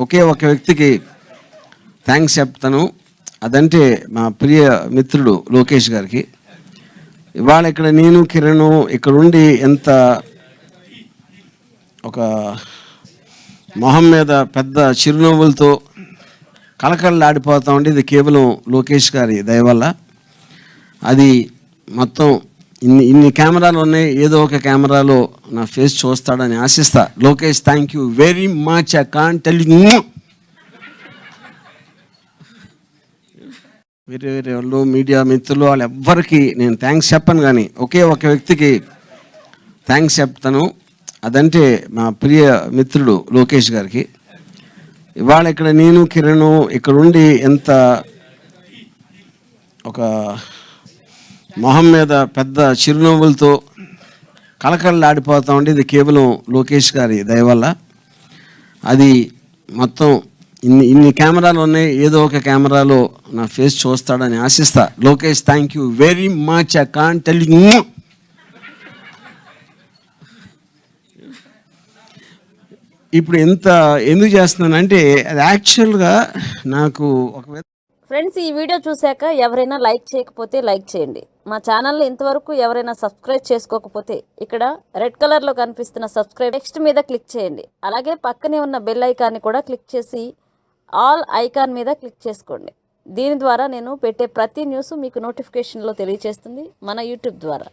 ఒకే ఒక వ్యక్తికి థ్యాంక్స్ చెప్తాను. అదంటే మా ప్రియ మిత్రుడు లోకేష్ గారికి. ఇవాళ ఇక్కడ నేను కిరణ్ ఇక్కడ ఉండి ఎంత ఒక మొహం మీద పెద్ద చిరునవ్వులతో కళకళలాడిపోతా ఉండి ఇది కేవలం లోకేష్ గారి దయ వల్ల. అది మొత్తం ఇన్ని కెమెరాలు ఉన్నాయి, ఏదో ఒక కెమెరాలో నా ఫేస్ చూస్తాడని ఆశిస్తా. Lokesh, thank you very much. I can't tell you. వేరే వేరే వాళ్ళు, మీడియా మిత్రులు, వాళ్ళు ఎవ్వరికి నేను థ్యాంక్స్ చెప్పను, కానీ ఒకే ఒక వ్యక్తికి థ్యాంక్స్ చెప్తాను. అదంటే మా ప్రియ మిత్రుడు లోకేష్ గారికి. ఇవాళ ఇక్కడ నేను కిరణ్ ఇక్కడ ఉండి ఎంత ఒక మొహం మీద పెద్ద చిరునవ్వులతో కళకళలాడిపోతా ఉండి ఇది కేవలం లోకేష్ గారి దయ వల్ల. అది మొత్తం ఇన్ని కెమెరాలు ఉన్నాయి, ఏదో ఒక కెమెరాలో నా ఫేస్ చూస్తాడని ఆశిస్తా. Lokesh, thank you very much. I can't tell you. ఇప్పుడు ఎందుకు చేస్తున్నానంటే అది యాక్చువల్గా నాకు ఒక ఫ్రెండ్స్, ఈ వీడియో చూశాక ఎవరైనా లైక్ చేయకపోతే లైక్ చేయండి. మా ఛానల్ని ఇంతవరకు ఎవరైనా సబ్స్క్రైబ్ చేసుకోకపోతే ఇక్కడ రెడ్ కలర్లో కనిపిస్తున్న సబ్స్క్రైబ్ నెక్స్ట్ మీద క్లిక్ చేయండి. అలాగే పక్కనే ఉన్న బెల్ ఐకాన్ని కూడా క్లిక్ చేసి ఆల్ ఐకాన్ మీద క్లిక్ చేసుకోండి. దీని ద్వారా నేను పెట్టే ప్రతి న్యూస్ మీకు నోటిఫికేషన్లో తెలియజేస్తుంది మన యూట్యూబ్ ద్వారా.